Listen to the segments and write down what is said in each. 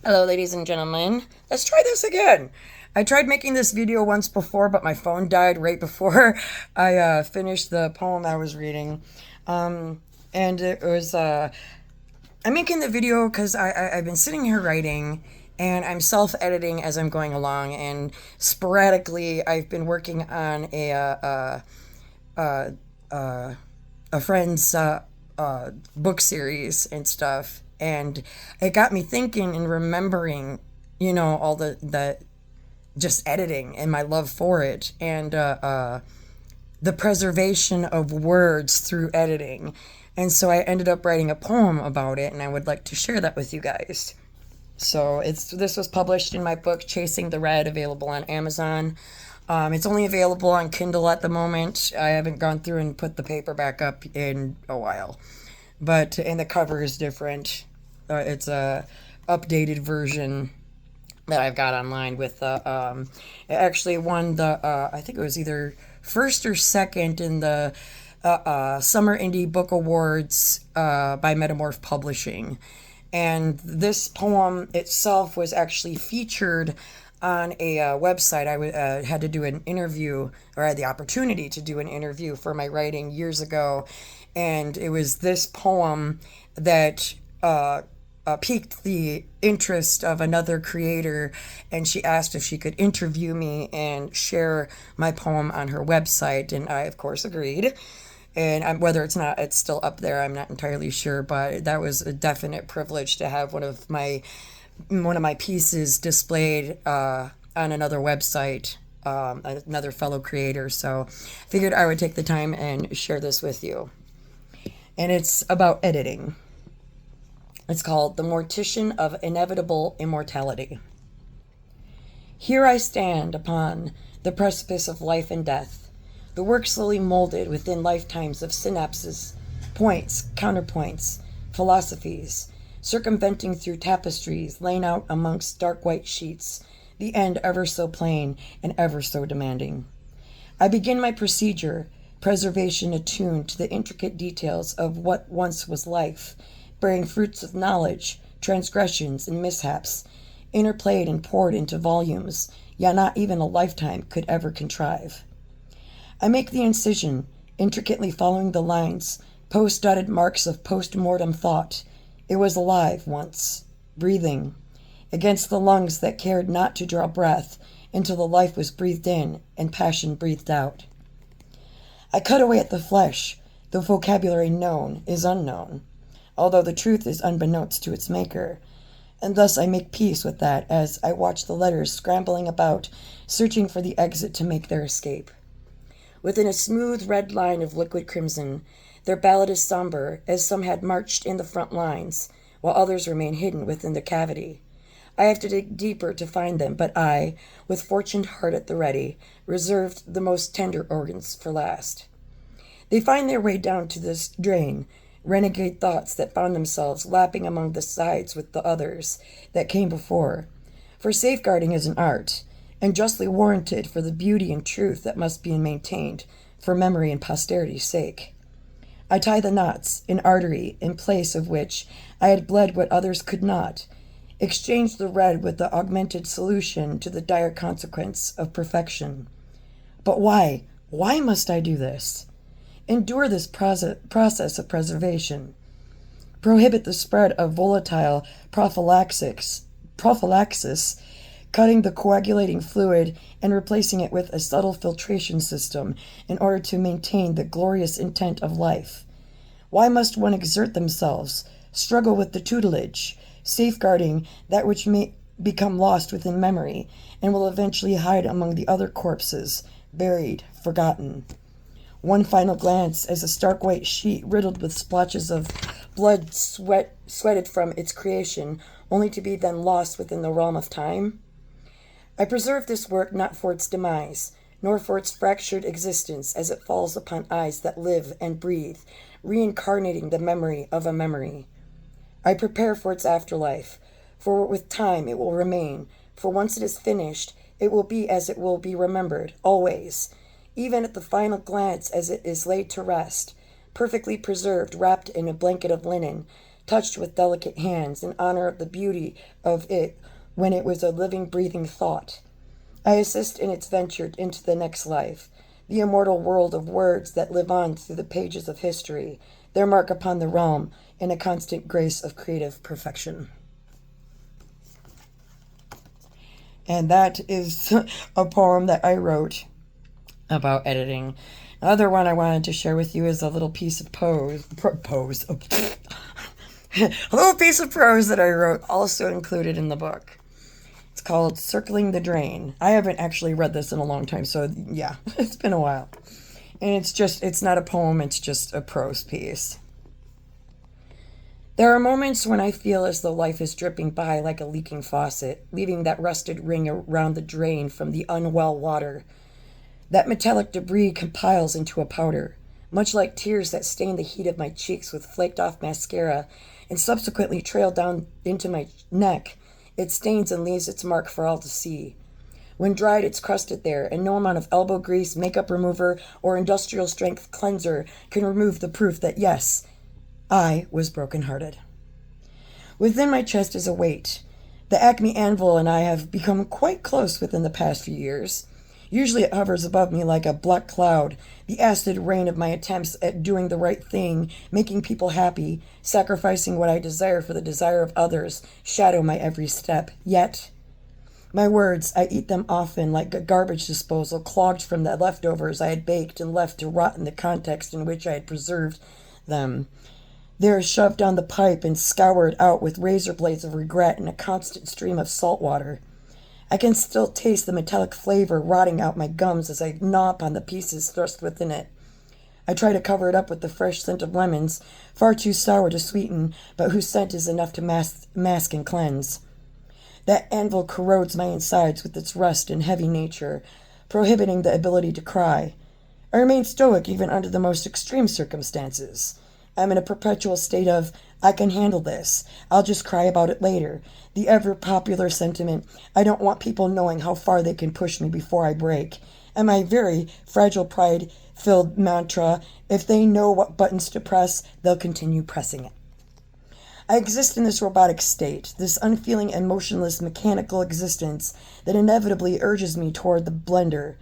Hello, ladies and gentlemen. Let's try this again. I tried making this video once before, but my phone died right before I finished the poem I was reading. And it was, I'm making the video because I've been sitting here writing and I'm self editing as I'm going along. And sporadically, I've been working on a friend's book series and stuff, and it got me thinking and remembering, all the just editing and my love for it, and the preservation of words through editing. And so I ended up writing a poem about it, and I would like to share that with you guys. So this was published in my book Chasing the Red, available on Amazon. It's only available on Kindle at the moment. I haven't gone through and put the paperback up in a while, and the cover is different. It's a updated version that I've got online with it actually won the I think it was either first or second in the Summer Indie Book Awards by Metamorph Publishing. And this poem itself was actually featured on a website. I had to do an interview, or I had the opportunity to do an interview for my writing years ago. And it was this poem that piqued the interest of another creator, and she asked if she could interview me and share my poem on her website, and I of course agreed. And whether it's still up there, I'm not entirely sure, but that was a definite privilege to have one of my pieces displayed on another website, another fellow creator. So figured I would take the time and share this with you. And it's about editing. It's called The Mortition of Inevitable Immortality. Here I stand upon the precipice of life and death, the work slowly molded within lifetimes of synapses, points, counterpoints, philosophies, circumventing through tapestries lain out amongst dark white sheets, the end ever so plain and ever so demanding. I begin my procedure, preservation attuned to the intricate details of what once was life, bearing fruits of knowledge, transgressions, and mishaps, interplayed and poured into volumes, yet not even a lifetime could ever contrive. I make the incision, intricately following the lines, post-dotted marks of post-mortem thought. It was alive once, breathing, against the lungs that cared not to draw breath until the life was breathed in and passion breathed out. I cut away at the flesh. The vocabulary known is unknown, although the truth is unbeknownst to its maker, and thus I make peace with that as I watch the letters scrambling about, searching for the exit to make their escape. Within a smooth red line of liquid crimson, their ballad is somber, as some had marched in the front lines, while others remain hidden within the cavity. I have to dig deeper to find them, but I, with fortuned heart at the ready, reserved the most tender organs for last. They find their way down to this drain, renegade thoughts that found themselves lapping among the sides with the others that came before. For safeguarding is an art, and justly warranted for the beauty and truth that must be maintained for memory and posterity's sake. I tie the knots, an artery, in place of which I had bled what others could not, exchange the red with the augmented solution to the dire consequence of perfection. But why? Why must I do this? Endure this process of preservation. Prohibit the spread of volatile prophylaxis, cutting the coagulating fluid and replacing it with a subtle filtration system in order to maintain the glorious intent of life. Why must one exert themselves, struggle with the tutelage, safeguarding that which may become lost within memory and will eventually hide among the other corpses, buried, forgotten? One final glance as a stark white sheet riddled with splotches of blood sweated from its creation, only to be then lost within the realm of time? I preserve this work not for its demise, nor for its fractured existence as it falls upon eyes that live and breathe, reincarnating the memory of a memory. I prepare for its afterlife, for with time it will remain, for once it is finished, it will be as it will be remembered, always, even at the final glance as it is laid to rest, perfectly preserved, wrapped in a blanket of linen, touched with delicate hands in honor of the beauty of it when it was a living, breathing thought. I assist in its venture into the next life, the immortal world of words that live on through the pages of history, their mark upon the realm in a constant grace of creative perfection. And that is a poem that I wrote about editing. Another one I wanted to share with you is a little piece of prose. A little piece of prose that I wrote, also included in the book. It's called Circling the Drain. I haven't actually read this in a long time, so yeah, it's been a while. And it's not a poem, it's just a prose piece. There are moments when I feel as though life is dripping by like a leaking faucet, leaving that rusted ring around the drain from the unwell water. That metallic debris compiles into a powder, much like tears that stain the heat of my cheeks with flaked off mascara and subsequently trail down into my neck. It stains and leaves its mark for all to see. When dried, it's crusted there, and no amount of elbow grease, makeup remover, or industrial strength cleanser can remove the proof that yes, I was brokenhearted. Within my chest is a weight. The Acme anvil and I have become quite close within the past few years. Usually it hovers above me like a black cloud, the acid rain of my attempts at doing the right thing, making people happy, sacrificing what I desire for the desire of others, shadow my every step. Yet, my words, I eat them often like a garbage disposal clogged from the leftovers I had baked and left to rot in the context in which I had preserved them. They are shoved down the pipe and scoured out with razor blades of regret in a constant stream of salt water. I can still taste the metallic flavor rotting out my gums as I gnaw upon the pieces thrust within it. I try to cover it up with the fresh scent of lemons, far too sour to sweeten, but whose scent is enough to mask and cleanse. That anvil corrodes my insides with its rust and heavy nature, prohibiting the ability to cry. I remain stoic even under the most extreme circumstances. I'm in a perpetual state of, I can handle this. I'll just cry about it later. The ever-popular sentiment, I don't want people knowing how far they can push me before I break. And my very fragile pride-filled mantra, if they know what buttons to press, they'll continue pressing it. I exist in this robotic state, this unfeeling and motionless mechanical existence that inevitably urges me toward the blender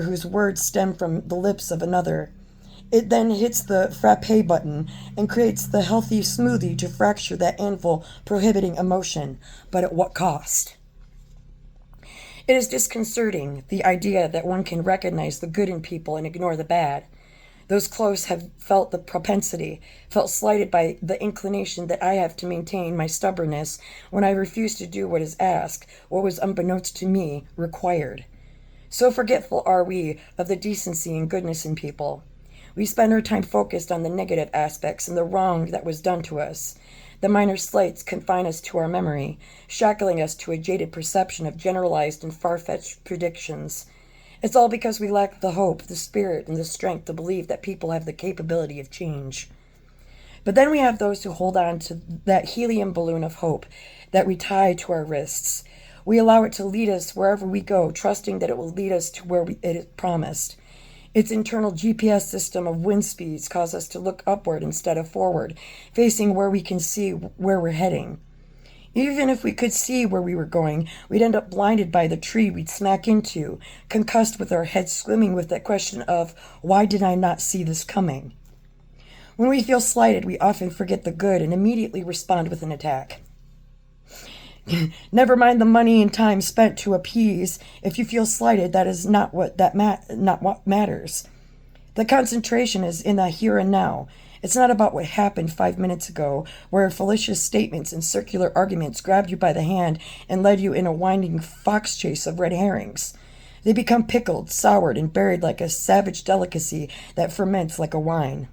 whose words stem from the lips of another. It then hits the frappe button and creates the healthy smoothie to fracture that anvil prohibiting emotion, but at what cost? It is disconcerting, the idea that one can recognize the good in people and ignore the bad. Those close have felt the propensity, felt slighted by the inclination that I have to maintain my stubbornness when I refuse to do what is asked, what was unbeknownst to me, required. So forgetful are we of the decency and goodness in people. We spend our time focused on the negative aspects and the wrong that was done to us. The minor slights confine us to our memory, shackling us to a jaded perception of generalized and far-fetched predictions. It's all because we lack the hope, the spirit, and the strength to believe that people have the capability of change. But then we have those who hold on to that helium balloon of hope that we tie to our wrists. We allow it to lead us wherever we go, trusting that it will lead us to where it is promised. Its internal GPS system of wind speeds cause us to look upward instead of forward, facing where we can see where we're heading. Even if we could see where we were going, we'd end up blinded by the tree we'd smack into, concussed with our heads swimming with that question of, why did I not see this coming? When we feel slighted, we often forget the good and immediately respond with an attack. Never mind the money and time spent to appease. If you feel slighted, that is not what matters. The concentration is in the here and now. It's not about what happened 5 minutes ago, where fallacious statements and circular arguments grabbed you by the hand and led you in a winding fox chase of red herrings. They become pickled, soured, and buried like a savage delicacy that ferments like a wine.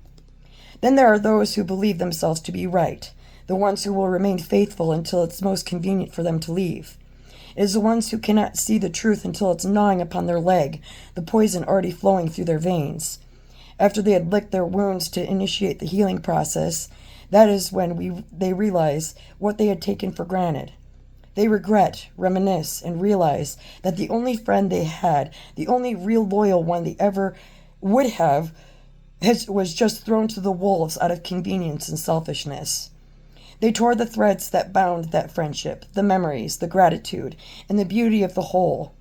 Then there are those who believe themselves to be right, the ones who will remain faithful until it's most convenient for them to leave. It is the ones who cannot see the truth until it's gnawing upon their leg, the poison already flowing through their veins. After they had licked their wounds to initiate the healing process, that is when they realize what they had taken for granted. They regret, reminisce, and realize that the only friend they had, the only real loyal one they ever would have, was just thrown to the wolves out of convenience and selfishness. They tore the threads that bound that friendship, the memories, the gratitude, and the beauty of the whole.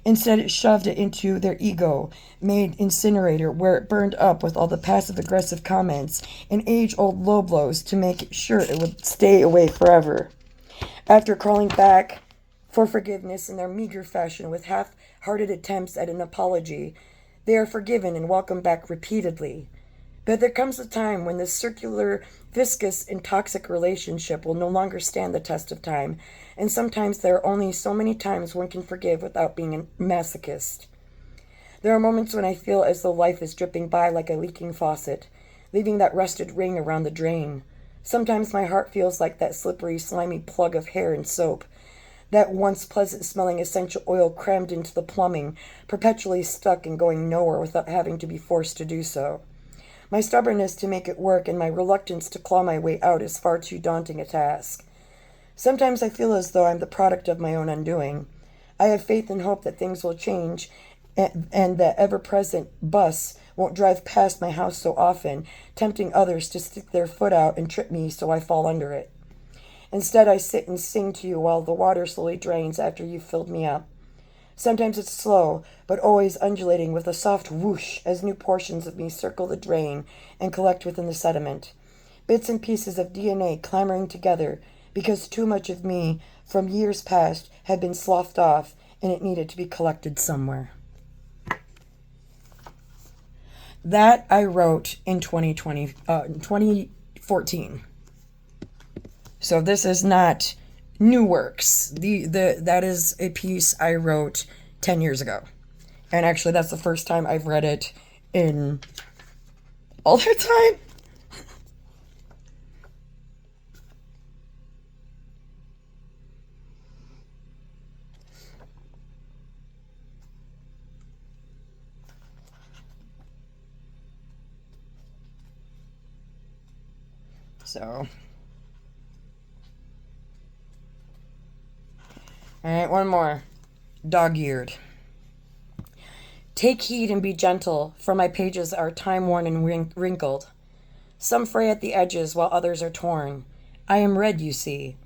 Instead, it shoved it into their ego made incinerator where it burned up with all the passive aggressive comments and age old low blows to make sure it would stay away forever. After crawling back for forgiveness in their meager fashion with half hearted attempts at an apology, they are forgiven and welcomed back repeatedly. But there comes a time when this circular, viscous, and toxic relationship will no longer stand the test of time, and sometimes there are only so many times one can forgive without being a masochist. There are moments when I feel as though life is dripping by like a leaking faucet, leaving that rusted ring around the drain. Sometimes my heart feels like that slippery, slimy plug of hair and soap, that once pleasant-smelling essential oil crammed into the plumbing, perpetually stuck and going nowhere without having to be forced to do so. My stubbornness to make it work and my reluctance to claw my way out is far too daunting a task. Sometimes I feel as though I'm the product of my own undoing. I have faith and hope that things will change and that ever-present bus won't drive past my house so often, tempting others to stick their foot out and trip me so I fall under it. Instead, I sit and sing to you while the water slowly drains after you've filled me up. Sometimes it's slow, but always undulating with a soft whoosh as new portions of me circle the drain and collect within the sediment. Bits and pieces of DNA clamoring together because too much of me from years past had been sloughed off and it needed to be collected somewhere. That I wrote in 2014. So this is not new works. That is a piece I wrote 10 years ago. And actually, that's the first time I've read it in all that time. So, all right, one more. Dog-eared. Take heed and be gentle, for my pages are time-worn and wrinkled. Some fray at the edges, while others are torn. I am red, you see.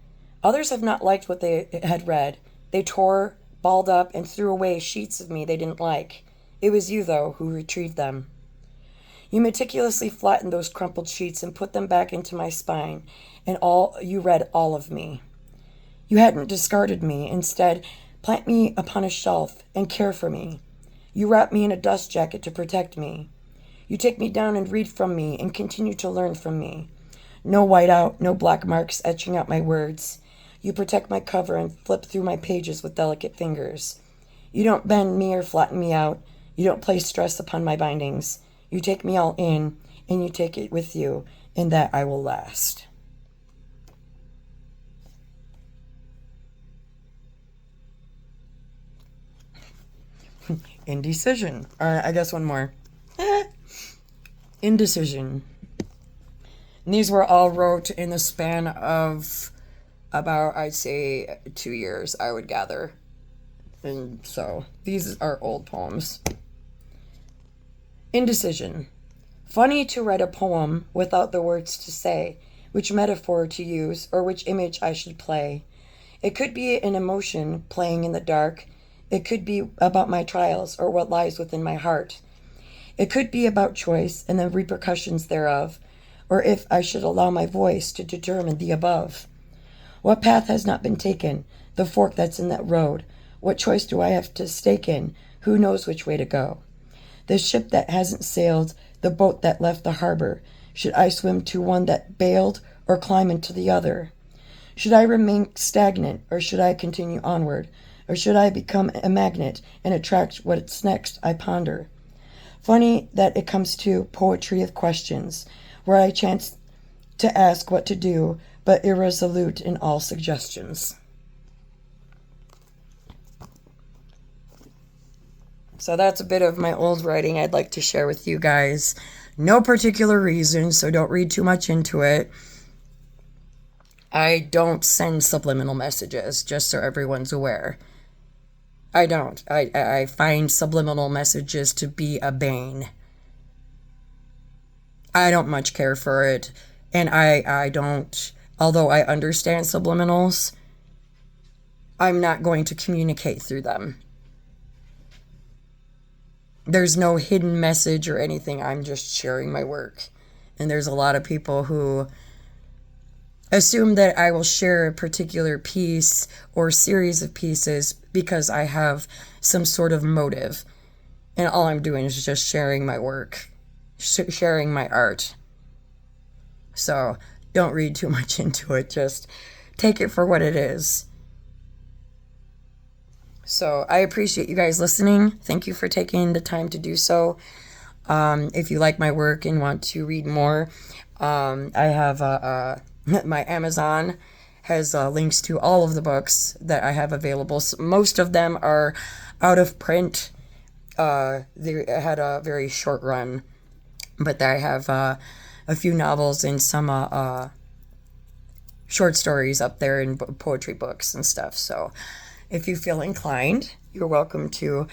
Others have not liked what they had read. They tore, balled up, and threw away sheets of me they didn't like. It was you, though, who retrieved them. You meticulously flattened those crumpled sheets and put them back into my spine, and you read all of me. You hadn't discarded me. Instead, plant me upon a shelf and care for me. You wrap me in a dust jacket to protect me. You take me down and read from me and continue to learn from me. No whiteout, no black marks etching out my words. You protect my cover and flip through my pages with delicate fingers. You don't bend me or flatten me out. You don't place stress upon my bindings. You take me all in, and you take it with you, and that I will last. Indecision. I guess one more. Indecision. And these were all wrote in the span of about, I'd say, 2 years, I would gather. And so, these are old poems. Indecision. Funny to write a poem without the words to say, which metaphor to use, or which image I should play. It could be an emotion playing in the dark. It could be about my trials or what lies within my heart. It could be about choice and the repercussions thereof, or if I should allow my voice to determine the above. What path has not been taken, the fork that's in that road? What choice do I have to stake in? Who knows which way to go? The ship that hasn't sailed, the boat that left the harbor. Should I swim to one that bailed or climb into the other? Should I remain stagnant or should I continue onward? Or should I become a magnet and attract what's next, I ponder? Funny that it comes to poetry of questions, where I chance to ask what to do, but irresolute in all suggestions. So that's a bit of my old writing I'd like to share with you guys. No particular reason, so don't read too much into it. I don't send subliminal messages, just so everyone's aware. I don't. I find subliminal messages to be a bane. I don't much care for it, and I don't although I understand subliminals, I'm not going to communicate through them. There's no hidden message or anything. I'm just sharing my work. And there's a lot of people who assume that I will share a particular piece or series of pieces because I have some sort of motive. And all I'm doing is just sharing my work, sharing my art. So don't read too much into it. Just take it for what it is. So I appreciate you guys listening. Thank you for taking the time to do so. If you like my work and want to read more, I have my Amazon has links to all of the books that I have available. Most of them are out of print. They had a very short run, but I have a few novels and some short stories up there in poetry books and stuff. So if you feel inclined, you're welcome to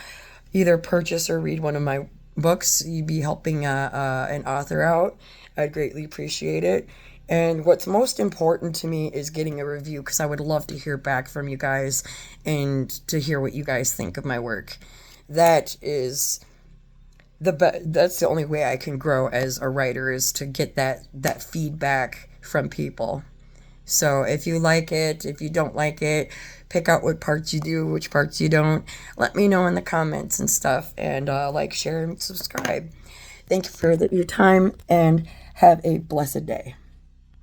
either purchase or read one of my books. You'd be helping an author out. I'd greatly appreciate it. And what's most important to me is getting a review, because I would love to hear back from you guys and to hear what you guys think of my work. That is that's the only way I can grow as a writer, is to get that feedback from people. So if you like it, if you don't like it, pick out what parts you do, which parts you don't. Let me know in the comments and stuff. And like, share, and subscribe. Thank you for your time, and have a blessed day.